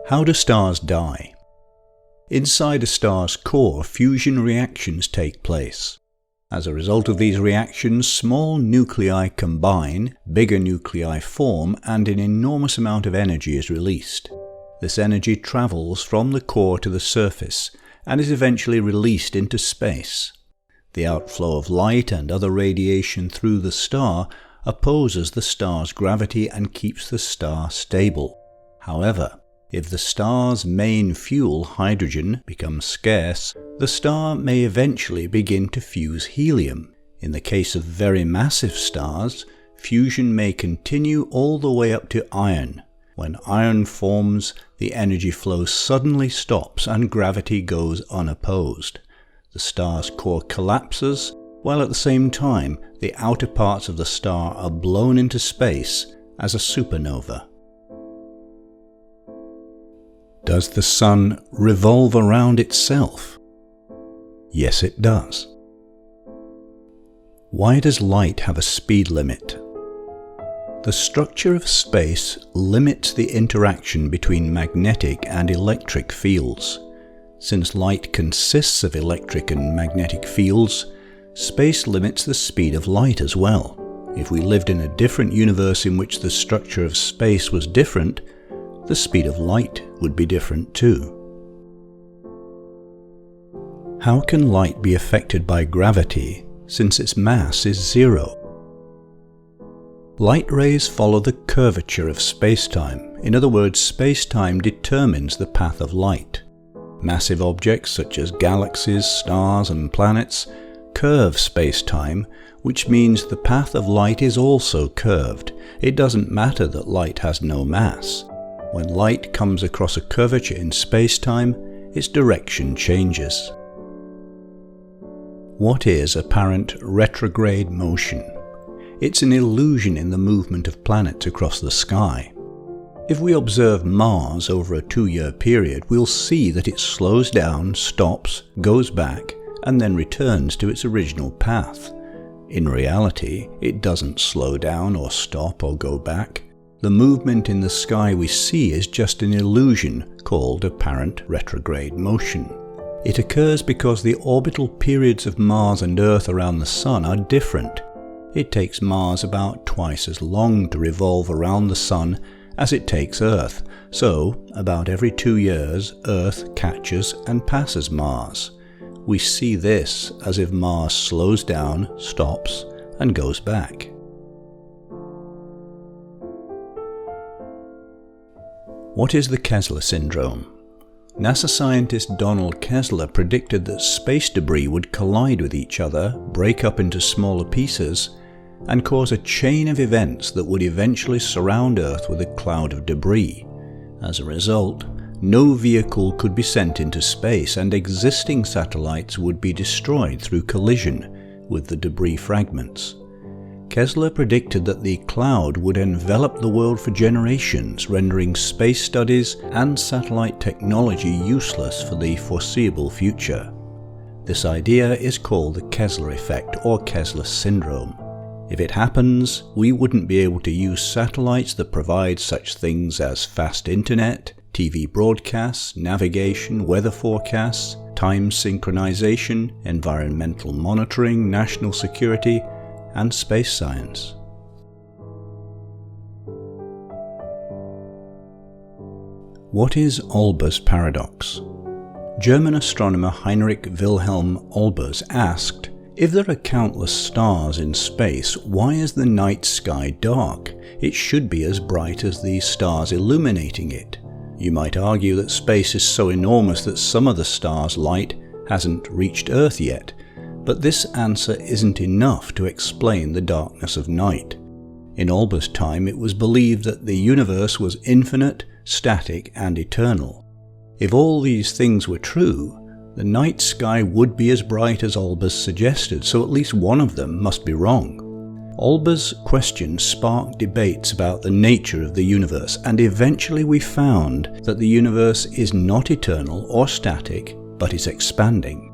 How do stars die? Inside a star's core, fusion reactions take place. As a result of these reactions, small nuclei combine, bigger nuclei form, and an enormous amount of energy is released. This energy travels from the core to the surface and is eventually released into space. The outflow of light and other radiation through the star opposes the star's gravity and keeps the star stable. However, if the star's main fuel, hydrogen, becomes scarce, the star may eventually begin to fuse helium. In the case of very massive stars, fusion may continue all the way up to iron. When iron forms, the energy flow suddenly stops and gravity goes unopposed. The star's core collapses, while at the same time the outer parts of the star are blown into space as a supernova. Does the Sun revolve around itself? Yes, it does. Why does light have a speed limit? The structure of space limits the interaction between magnetic and electric fields. Since light consists of electric and magnetic fields, space limits the speed of light as well. If we lived in a different universe in which the structure of space was different, the speed of light would be different too. How can light be affected by gravity since its mass is zero? Light rays follow the curvature of spacetime. In other words, spacetime determines the path of light. Massive objects such as galaxies, stars, and planets curve spacetime, which means the path of light is also curved. It doesn't matter that light has no mass. When light comes across a curvature in spacetime, its direction changes. What is apparent retrograde motion? It's an illusion in the movement of planets across the sky. If we observe Mars over a 2-year period, we'll see that it slows down, stops, goes back, and then returns to its original path. In reality, it doesn't slow down or stop or go back. The movement in the sky we see is just an illusion called apparent retrograde motion. It occurs because the orbital periods of Mars and Earth around the Sun are different. It takes Mars about twice as long to revolve around the Sun as it takes Earth, so about every 2 years Earth catches and passes Mars. We see this as if Mars slows down, stops, and goes back. What is the Kessler syndrome? NASA scientist Donald Kessler predicted that space debris would collide with each other, break up into smaller pieces, and cause a chain of events that would eventually surround Earth with a cloud of debris. As a result, no vehicle could be sent into space, and existing satellites would be destroyed through collision with the debris fragments. Kessler predicted that the cloud would envelop the world for generations, rendering space studies and satellite technology useless for the foreseeable future. This idea is called the Kessler effect or Kessler syndrome. If it happens, we wouldn't be able to use satellites that provide such things as fast internet, TV broadcasts, navigation, weather forecasts, time synchronization, environmental monitoring, national security, and space science. What is Olbers paradox? German astronomer Heinrich Wilhelm Olbers asked, if there are countless stars in space, why is the night sky dark? It should be as bright as these stars illuminating it. You might argue that space is so enormous that some of the stars' light hasn't reached Earth yet, but this answer isn't enough to explain the darkness of night. In Olbers' time, it was believed that the universe was infinite, static, and eternal. If all these things were true, the night sky would be as bright as Olbers suggested, so at least one of them must be wrong. Olbers' question sparked debates about the nature of the universe, and eventually we found that the universe is not eternal or static, but is expanding.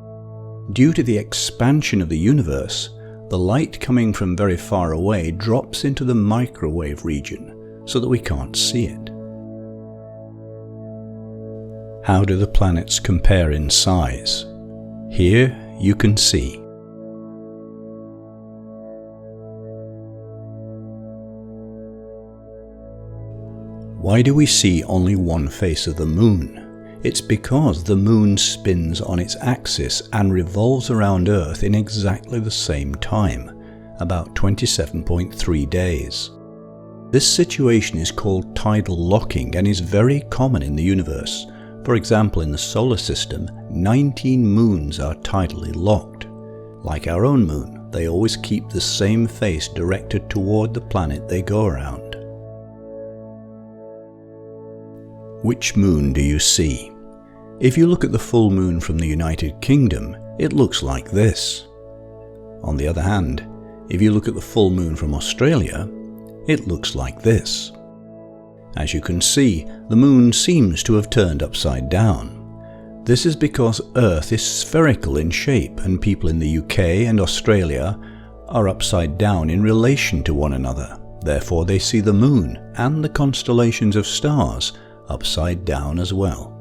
Due to the expansion of the universe, the light coming from very far away drops into the microwave region so that we can't see it. How do the planets compare in size? Here you can see. Why do we see only one face of the Moon? It's because the Moon spins on its axis and revolves around Earth in exactly the same time, about 27.3 days. This situation is called tidal locking and is very common in the universe. For example, in the solar system, 19 moons are tidally locked. Like our own moon, they always keep the same face directed toward the planet they go around. Which moon do you see? If you look at the full moon from the United Kingdom, it looks like this. On the other hand, if you look at the full moon from Australia, it looks like this. As you can see, the moon seems to have turned upside down. This is because Earth is spherical in shape and people in the UK and Australia are upside down in relation to one another. Therefore they see the moon and the constellations of stars upside down as well.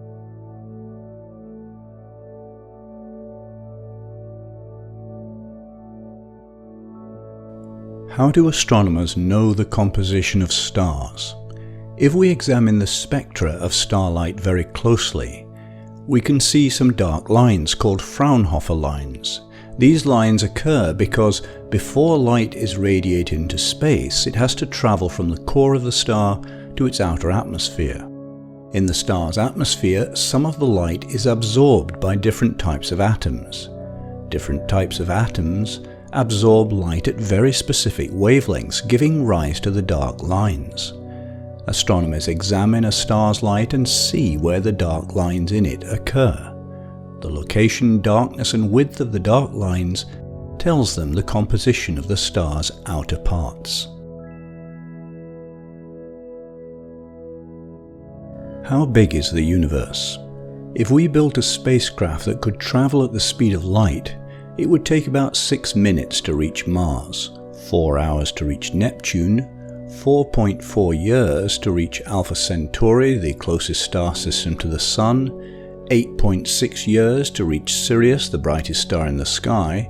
How do astronomers know the composition of stars? If we examine the spectra of starlight very closely, we can see some dark lines called Fraunhofer lines. These lines occur because before light is radiated into space, it has to travel from the core of the star to its outer atmosphere. In the star's atmosphere, some of the light is absorbed by different types of atoms. Different types of atoms absorb light at very specific wavelengths, giving rise to the dark lines. Astronomers examine a star's light and see where the dark lines in it occur. The location, darkness and width of the dark lines tells them the composition of the star's outer parts. How big is the universe? If we built a spacecraft that could travel at the speed of light, it would take about 6 minutes to reach Mars, 4 hours to reach Neptune, 4.4 years to reach Alpha Centauri, the closest star system to the Sun, 8.6 years to reach Sirius, the brightest star in the sky,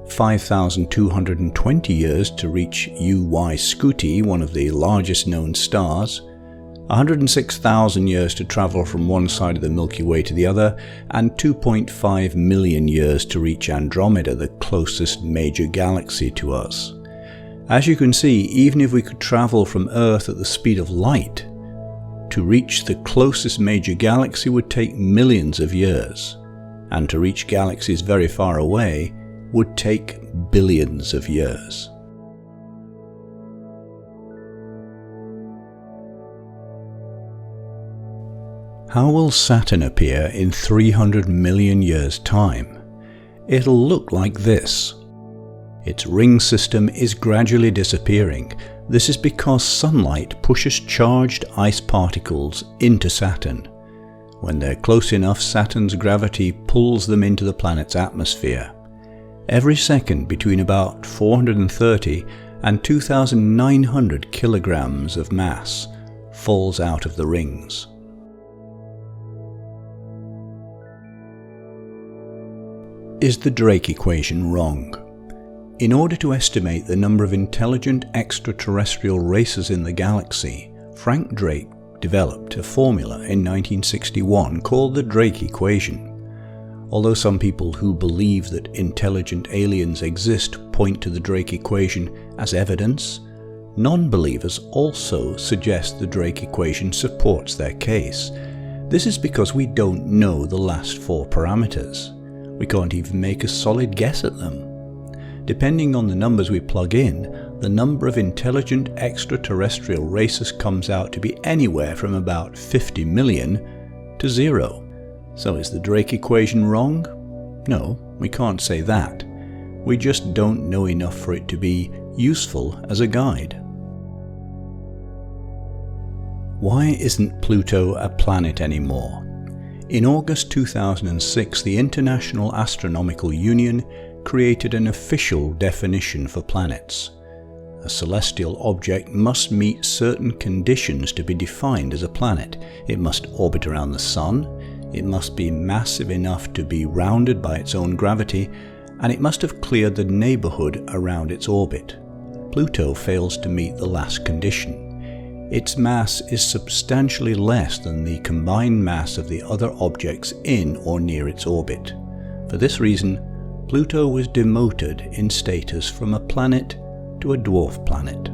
5,220 years to reach 𝗂𝐴, one of the largest known stars, 106,000 years to travel from one side of the Milky Way to the other, and 2.5 million years to reach Andromeda, the closest major galaxy to us. As you can see, even if we could travel from Earth at the speed of light, to reach the closest major galaxy would take millions of years, and to reach galaxies very far away would take billions of years. How will Saturn appear in 300 million years' time? It'll look like this. Its ring system is gradually disappearing. This is because sunlight pushes charged ice particles into Saturn. When they're close enough, Saturn's gravity pulls them into the planet's atmosphere. Every second, between about 430 and 2,900 kilograms of mass falls out of the rings. Is the Drake equation wrong? In order to estimate the number of intelligent extraterrestrial races in the galaxy, Frank Drake developed a formula in 1961 called the Drake equation. Although some people who believe that intelligent aliens exist point to the Drake equation as evidence, non-believers also suggest the Drake equation supports their case. This is because we don't know the last 4 parameters. We can't even make a solid guess at them. Depending on the numbers we plug in, the number of intelligent extraterrestrial races comes out to be anywhere from about 50 million to 0. So is the Drake equation wrong? No, we can't say that. We just don't know enough for it to be useful as a guide. Why isn't Pluto a planet anymore? In August 2006, the International Astronomical Union created an official definition for planets. A celestial object must meet certain conditions to be defined as a planet. It must orbit around the Sun, It must be massive enough to be rounded by its own gravity, and it must have cleared the neighbourhood around its orbit. Pluto fails to meet the last condition. Its mass is substantially less than the combined mass of the other objects in or near its orbit. For this reason, Pluto was demoted in status from a planet to a dwarf planet.